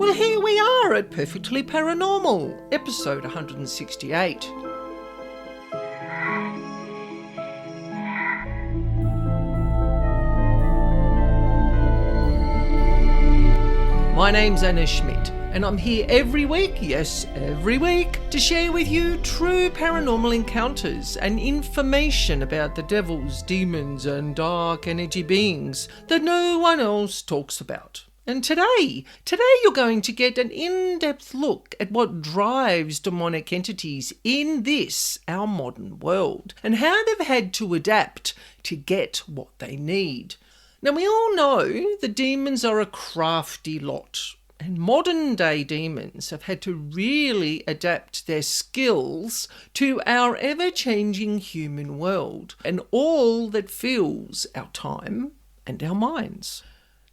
Well, here we are at Perfectly Paranormal, episode 168. My name's Anna Schmidt, and I'm here every week, yes, every week, to share with you true paranormal encounters and information about the devils, demons, and dark energy beings that no one else talks about. And today you're going to get an in-depth look at what drives demonic entities in this, our modern world, and how they've had to adapt to get what they need. Now, we all know the demons are a crafty lot, and modern-day demons have had to really adapt their skills to our ever-changing human world and all that fills our time and our minds.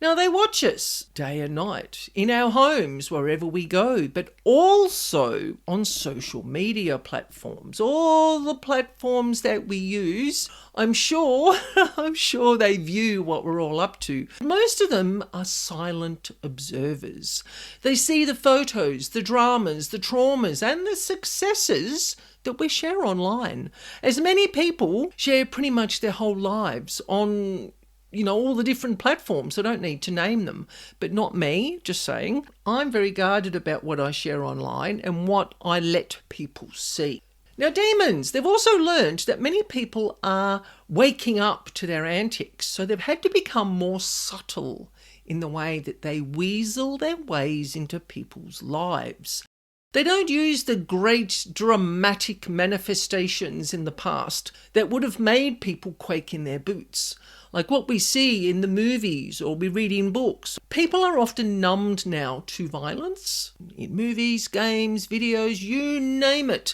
Now, they watch us day and night, in our homes, wherever we go, but also on social media platforms, all the platforms that we use. I'm sure they view what we're all up to. Most of them are silent observers. They see the photos, the dramas, the traumas, and the successes that we share online. As many people share pretty much their whole lives on all the different platforms. I don't need to name them, but not me, just saying. I'm very guarded about what I share online and what I let people see. Now, demons, they've also learned that many people are waking up to their antics, so they've had to become more subtle in the way that they weasel their ways into people's lives. They don't use the great dramatic manifestations in the past that would have made people quake in their boots, like what we see in the movies or we read in books. People are often numbed now to violence, in movies, games, videos, you name it.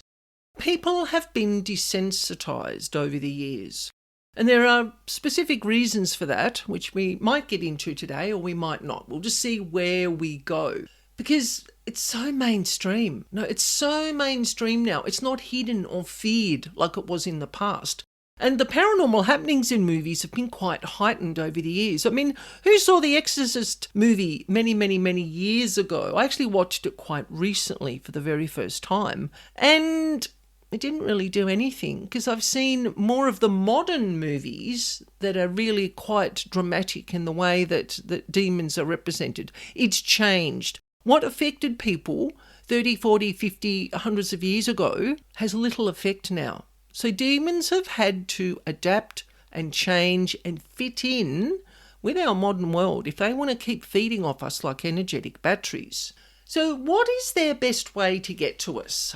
People have been desensitized over the years. And there are specific reasons for that, which we might get into today or we might not. We'll just see where we go. Because it's so mainstream. No, it's so mainstream now. It's not hidden or feared like it was in the past. And the paranormal happenings in movies have been quite heightened over the years. I mean, who saw the Exorcist movie many years ago? I actually watched it quite recently for the very first time. And it didn't really do anything because I've seen more of the modern movies that are really quite dramatic in the way that demons are represented. It's changed. What affected people 30, 40, 50, hundreds of years ago has little effect now. So demons have had to adapt and change and fit in with our modern world if they want to keep feeding off us like energetic batteries. So what is their best way to get to us?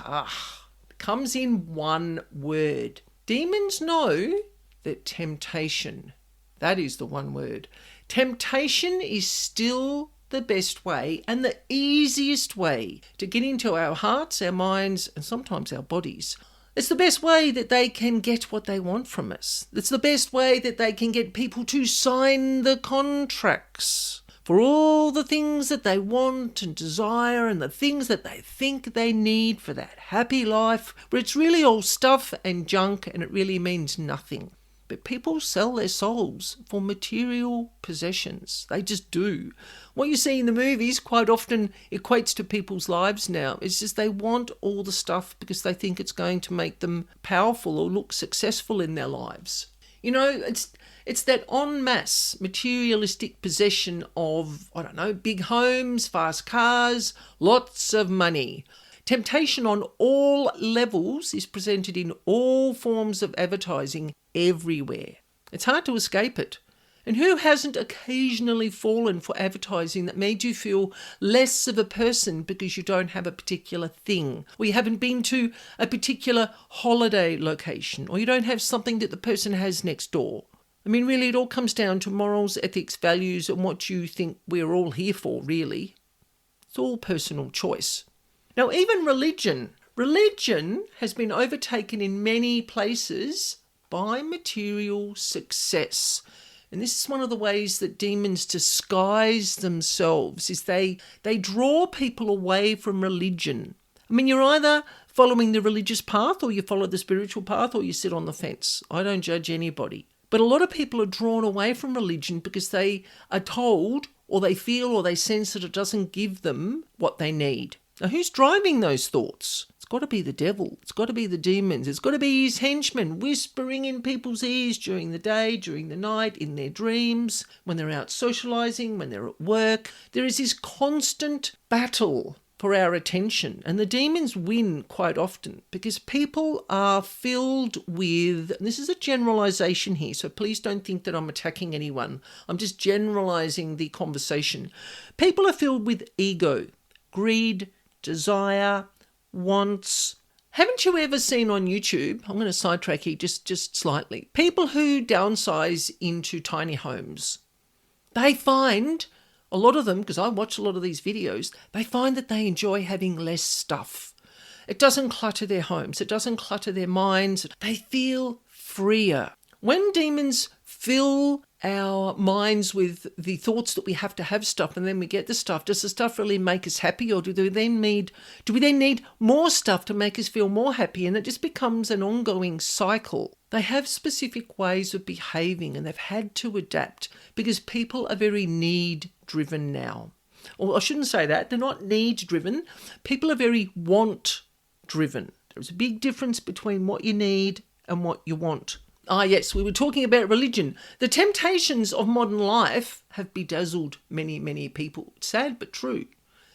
It comes in one word. Demons know that temptation, that is the one word. Temptation is still the best way and the easiest way to get into our hearts, our minds, and sometimes our bodies. It's the best way that they can get what they want from us. It's the best way that they can get people to sign the contracts for all the things that they want and desire and the things that they think they need for that happy life, where it's really all stuff and junk and it really means nothing. But people sell their souls for material possessions. They just do. What you see in the movies quite often equates to people's lives now. It's just they want all the stuff because they think it's going to make them powerful or look successful in their lives. It's that en masse materialistic possession of, big homes, fast cars, lots of money. Temptation on all levels is presented in all forms of advertising everywhere. It's hard to escape it. And who hasn't occasionally fallen for advertising that made you feel less of a person because you don't have a particular thing, or you haven't been to a particular holiday location, or you don't have something that the person has next door? I mean, really, it all comes down to morals, ethics, values, and what you think we're all here for, really. It's all personal choice. Now, even religion has been overtaken in many places by material success. And this is one of the ways that demons disguise themselves, is they draw people away from religion. I mean, you're either following the religious path or you follow the spiritual path or you sit on the fence. I don't judge anybody. But a lot of people are drawn away from religion because they are told or they feel or they sense that it doesn't give them what they need. Now, who's driving those thoughts? It's got to be the devil. It's got to be the demons. It's got to be his henchmen whispering in people's ears during the day, during the night, in their dreams, when they're out socialising, when they're at work. There is this constant battle for our attention, and the demons win quite often because people are filled with, and this is a generalization here, so please don't think that I'm attacking anyone. I'm just generalizing the conversation. People are filled with ego, greed, desire, wants. Haven't you ever seen on YouTube, I'm going to sidetrack here just slightly, people who downsize into tiny homes? They find, a lot of them, because I watch a lot of these videos, they find that they enjoy having less stuff. It doesn't clutter their homes. It doesn't clutter their minds. They feel freer. When demons fill our minds with the thoughts that we have to have stuff and then we get the stuff, does the stuff really make us happy, or do we then need more stuff to make us feel more happy? And it just becomes an ongoing cycle. They have specific ways of behaving and they've had to adapt because people are very need-driven now. Or I shouldn't say that. They're not need-driven. People are very want-driven. There's a big difference between what you need and what you want. Ah, yes, we were talking about religion. The temptations of modern life have bedazzled many, many people. It's sad but true.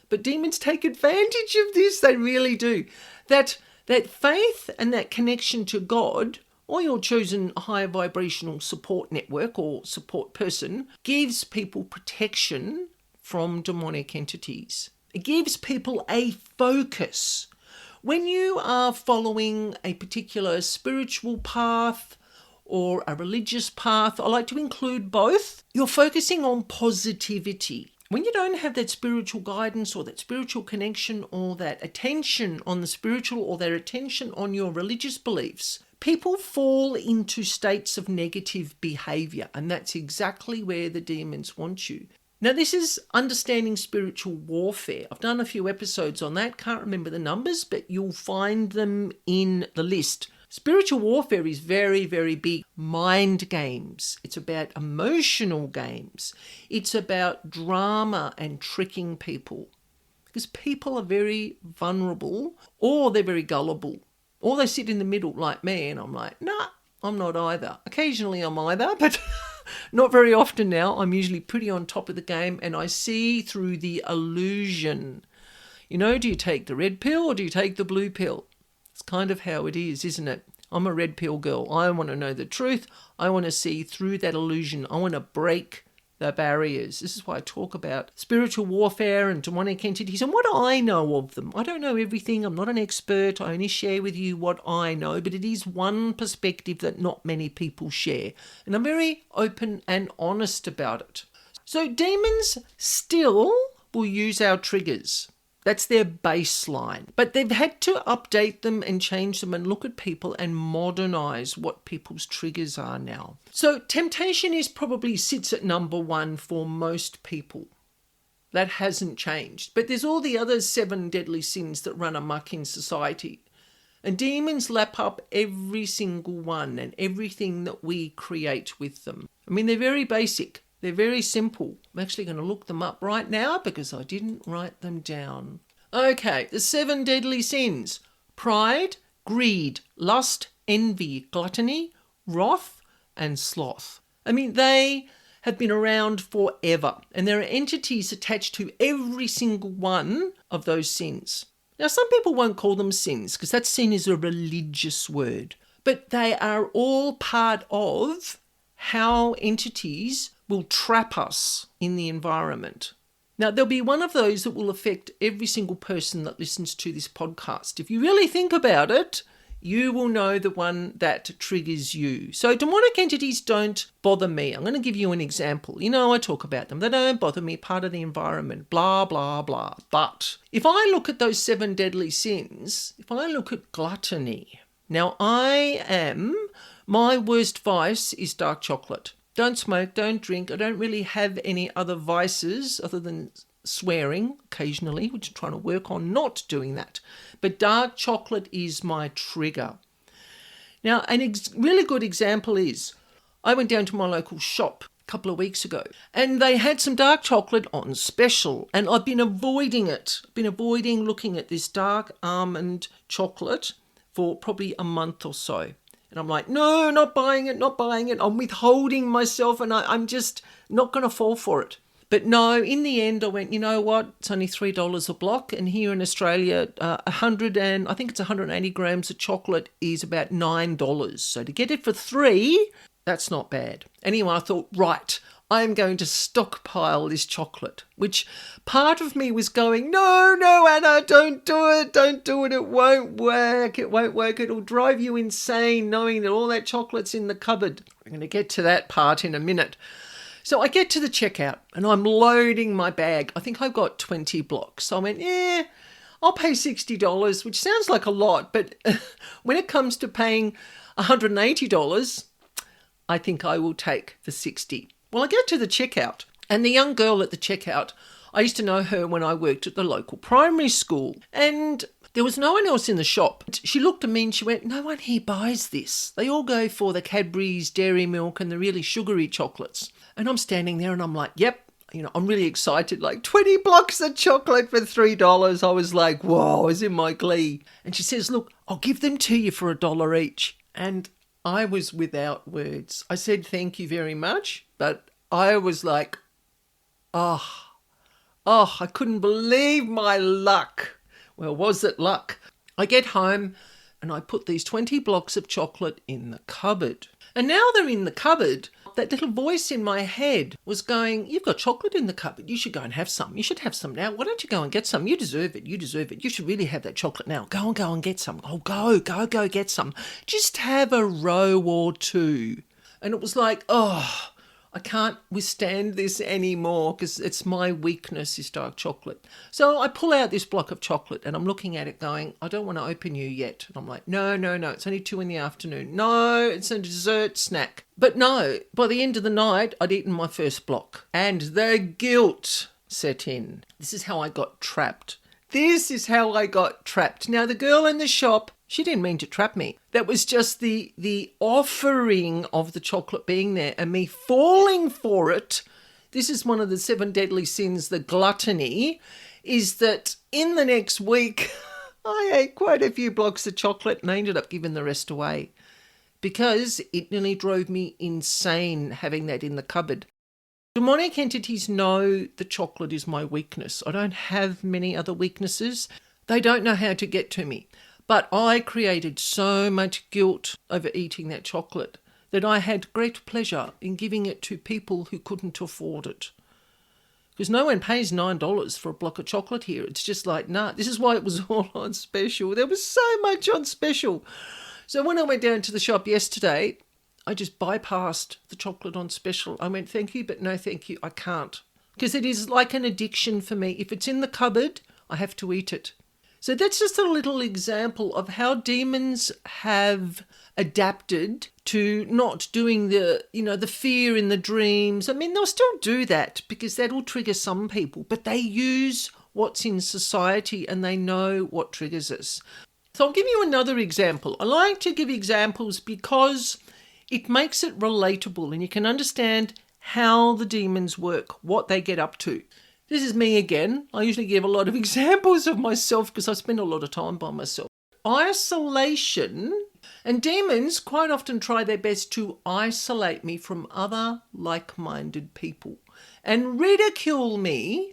But demons take advantage of this. They really do. That faith and that connection to God, or your chosen higher vibrational support network or support person, gives people protection from demonic entities. It gives people a focus. When you are following a particular spiritual path or a religious path, I like to include both, you're focusing on positivity. When you don't have that spiritual guidance or that spiritual connection or that attention on the spiritual or their attention on your religious beliefs, people fall into states of negative behaviour, and that's exactly where the demons want you. Now, this is understanding spiritual warfare. I've done a few episodes on that. Can't remember the numbers, but you'll find them in the list. Spiritual warfare is very, very big. Mind games. It's about emotional games. It's about drama and tricking people. Because people are very vulnerable, or they're very gullible, or they sit in the middle like me, and I'm like, nah, I'm not either. Occasionally I'm either, but not very often now. I'm usually pretty on top of the game, and I see through the illusion. You know, do you take the red pill or do you take the blue pill? It's kind of how it is, isn't it? I'm a red pill girl. I want to know the truth. I want to see through that illusion. I want to break the barriers. This is why I talk about spiritual warfare and demonic entities and what I know of them. I don't know everything. I'm not an expert. I only share with you what I know, but it is one perspective that not many people share. And I'm very open and honest about it. So demons still will use our triggers. That's their baseline. But they've had to update them and change them and look at people and modernize what people's triggers are now. So temptation probably sits at number one for most people. That hasn't changed. But there's all the other 7 deadly sins that run amok in society. And demons lap up every single one and everything that we create with them. I mean, they're very basic. They're very simple. I'm actually going to look them up right now because I didn't write them down. Okay, the 7 deadly sins. Pride, greed, lust, envy, gluttony, wrath, and sloth. I mean, they have been around forever, and there are entities attached to every single one of those sins. Now, some people won't call them sins because that sin is a religious word, but they are all part of how entities will trap us in the environment. Now, there'll be one of those that will affect every single person that listens to this podcast. If you really think about it, you will know the one that triggers you. So demonic entities don't bother me. I'm going to give you an example. You know, I talk about them. They don't bother me, part of the environment, blah, blah, blah. But if I look at those 7 deadly sins, if I look at gluttony, now my worst vice is dark chocolate. Don't smoke, don't drink. I don't really have any other vices other than swearing occasionally, which I'm trying to work on not doing that. But dark chocolate is my trigger. Now, a really good example is I went down to my local shop a couple of weeks ago and they had some dark chocolate on special, and I've been avoiding it. I've been avoiding looking at this dark almond chocolate for probably a month or so. And I'm like, no, not buying it. I'm withholding myself and I'm just not going to fall for it. But no, in the end, I went, you know what? It's only $3 a block. And here in Australia, 180 grams of chocolate is about $9. So to get it for $3, that's not bad. Anyway, I thought, right, I'm going to stockpile this chocolate, which part of me was going, no, Anna, don't do it. It won't work. It'll drive you insane knowing that all that chocolate's in the cupboard. We're going to get to that part in a minute. So I get to the checkout and I'm loading my bag. I think I've got 20 blocks. So I went, I'll pay $60, which sounds like a lot. But when it comes to paying $180, I think I will take the 60. Well, I get to the checkout and the young girl at the checkout, I used to know her when I worked at the local primary school. And there was no one else in the shop. She looked at me and she went, no one here buys this. They all go for the Cadbury's, Dairy Milk and the really sugary chocolates. And I'm standing there and I'm like, yep, I'm really excited, like 20 blocks of chocolate for $3. I was like, whoa, I was in my glee. And she says, look, I'll give them to you for $1 each. And I was without words. I said, thank you very much. But I was like, I couldn't believe my luck. Well, was it luck? I get home and I put these 20 blocks of chocolate in the cupboard. And now they're in the cupboard, that little voice in my head was going, you've got chocolate in the cupboard. You should go and have some. You should have some now. Why don't you go and get some? You deserve it. You should really have that chocolate now. Go and get some. Oh, go get some. Just have a row or two. And it was like, I can't withstand this anymore because it's my weakness is dark chocolate. So I pull out this block of chocolate and I'm looking at it going, I don't want to open you yet. And I'm like, no, it's only 2 PM. No, it's a dessert snack. But no, by the end of the night, I'd eaten my first block and the guilt set in. This is how I got trapped. Now, the girl in the shop, she didn't mean to trap me. That was just the offering of the chocolate being there and me falling for it. This is one of the 7 deadly sins, the gluttony, is that in the next week, I ate quite a few blocks of chocolate and I ended up giving the rest away because it nearly drove me insane having that in the cupboard. Demonic entities know the chocolate is my weakness. I don't have many other weaknesses. They don't know how to get to me. But I created so much guilt over eating that chocolate that I had great pleasure in giving it to people who couldn't afford it. Because no one pays $9 for a block of chocolate here. It's just like, nah, this is why it was all on special. There was so much on special. So when I went down to the shop yesterday, I just bypassed the chocolate on special. I went, thank you, but no thank you, I can't. Because it is like an addiction for me. If it's in the cupboard, I have to eat it. So that's just a little example of how demons have adapted to not doing the fear in the dreams. I mean, they'll still do that because that'll trigger some people, but they use what's in society and they know what triggers us. So I'll give you another example. I like to give examples because it makes it relatable and you can understand how the demons work, what they get up to. This is me again. I usually give a lot of examples of myself because I spend a lot of time by myself. Isolation, and demons quite often try their best to isolate me from other like-minded people and ridicule me.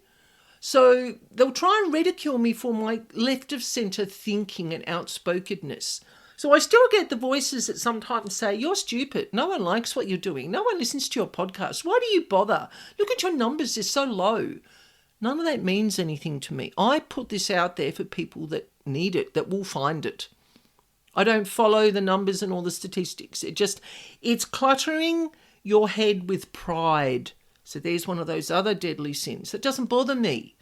So they'll try and ridicule me for my left-of-centre thinking and outspokenness. So I still get the voices that sometimes say, you're stupid. No one likes what you're doing. No one listens to your podcast. Why do you bother? Look at your numbers. They're so low. None of that means anything to me. I put this out there for people that need it, that will find it. I don't follow the numbers and all the statistics. It's cluttering your head with pride. So there's one of those other deadly sins that doesn't bother me.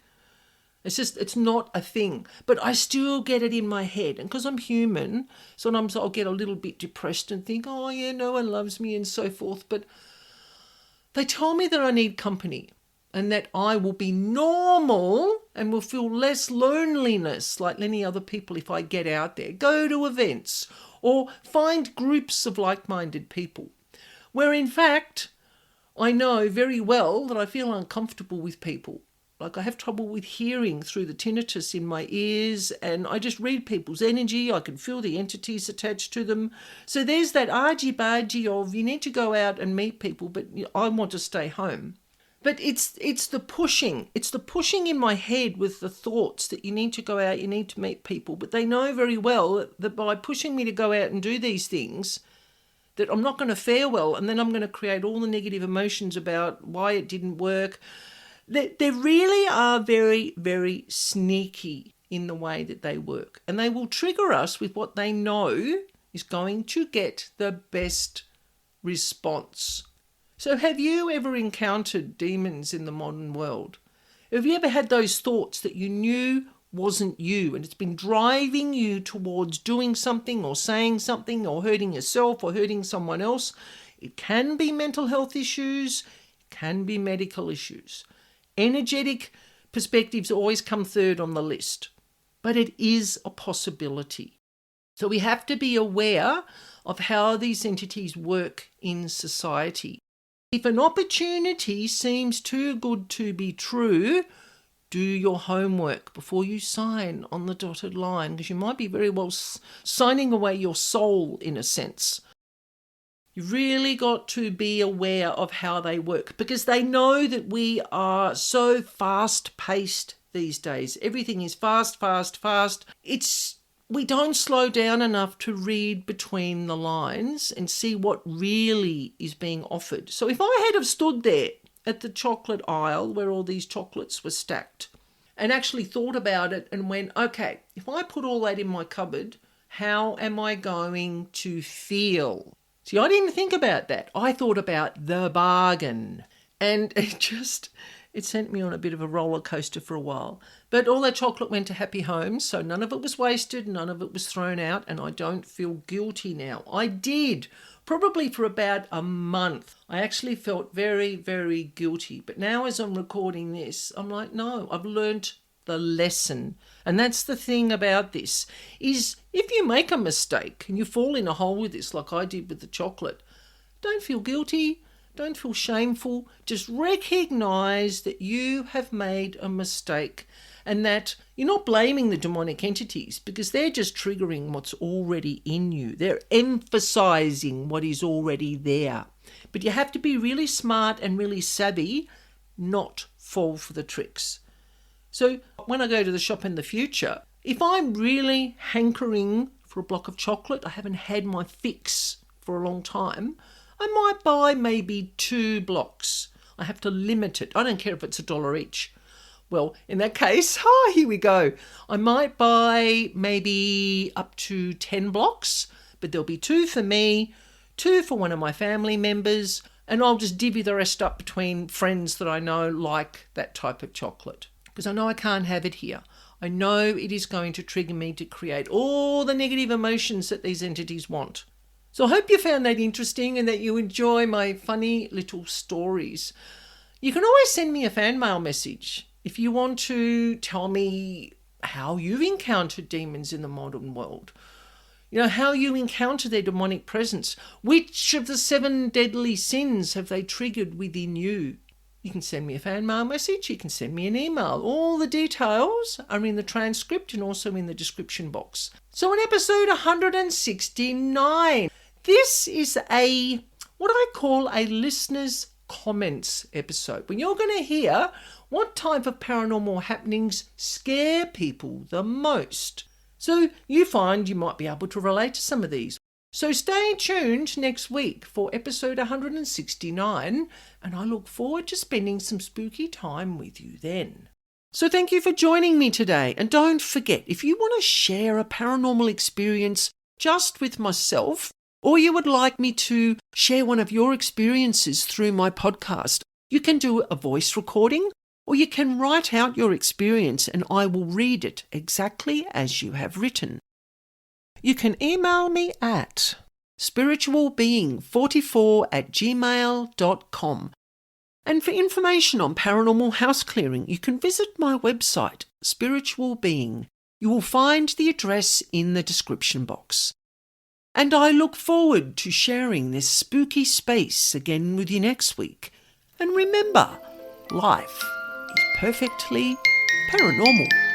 It's not a thing. But I still get it in my head. And because I'm human, sometimes I'll get a little bit depressed and think, oh yeah, no one loves me and so forth. But they tell me that I need company and that I will be normal and will feel less loneliness like any other people if I get out there, go to events or find groups of like-minded people. where in fact I know very well that I feel uncomfortable with people. Like I have trouble with hearing through the tinnitus in my ears, and I just read people's energy. I can feel the entities attached to them. So there's that argy-bargy of you need to go out and meet people, but I want to stay home. But it's the pushing. It's the pushing in my head with the thoughts that you need to go out, you need to meet people. But they know very well that by pushing me to go out and do these things, that I'm not going to fare well, and then I'm going to create all the negative emotions about why it didn't work. They really are very, very sneaky in the way that they work. And they will trigger us with what they know is going to get the best response. So have you ever encountered demons in the modern world? Have you ever had those thoughts that you knew wasn't you, and it's been driving you towards doing something or saying something or hurting yourself or hurting someone else? It can be mental health issues, it can be medical issues. Energetic perspectives always come third on the list, but it is a possibility. So we have to be aware of how these entities work in society. If an opportunity seems too good to be true, do your homework before you sign on the dotted line, because you might be very well signing away your soul in a sense. You've really got to be aware of how they work, because they know that we are so fast-paced these days. Everything is fast, fast, fast. We don't slow down enough to read between the lines and see what really is being offered. So if I had have stood there at the chocolate aisle where all these chocolates were stacked and actually thought about it and went, okay, if I put all that in my cupboard, how am I going to feel? See, I didn't think about that. I thought about the bargain. And it sent me on a bit of a roller coaster for a while. But all that chocolate went to happy homes, so none of it was wasted, none of it was thrown out, and I don't feel guilty now. I did, probably for about a month. I actually felt very, very guilty. But now as I'm recording this, I'm like, no, I've learnt the lesson. And that's the thing about this, is if you make a mistake and you fall in a hole with this, like I did with the chocolate, don't feel guilty, don't feel shameful, just recognise that you have made a mistake and that you're not blaming the demonic entities, because they're just triggering what's already in you. They're emphasising what is already there. But you have to be really smart and really savvy, not fall for the tricks. So when I go to the shop in the future, if I'm really hankering for a block of chocolate, I haven't had my fix for a long time, I might buy maybe 2 blocks. I have to limit it. I don't care if it's $1 each. Well, in that case, here we go. I might buy maybe up to 10 blocks, but there'll be 2 for me, 2 for one of my family members, and I'll just divvy the rest up between friends that I know like that type of chocolate. Because I know I can't have it here. I know it is going to trigger me to create all the negative emotions that these entities want. So I hope you found that interesting and that you enjoy my funny little stories. You can always send me a fan mail message if you want to tell me how you've encountered demons in the modern world. You know, how you encounter their demonic presence. Which of the 7 deadly sins have they triggered within you? You can send me a fan mail message, you can send me an email. All the details are in the transcript and also in the description box. So in episode 169, this is what I call a listener's comments episode, when you're going to hear what type of paranormal happenings scare people the most. So you find you might be able to relate to some of these. So stay tuned next week for episode 169, and I look forward to spending some spooky time with you then. So thank you for joining me today, and don't forget, if you want to share a paranormal experience just with myself, or you would like me to share one of your experiences through my podcast, you can do a voice recording, or you can write out your experience and I will read it exactly as you have written. You can email me at spiritualbeing44@gmail.com. And for information on paranormal house clearing, you can visit my website, Spiritual Being. You will find the address in the description box. And I look forward to sharing this spooky space again with you next week. And remember, life is perfectly paranormal.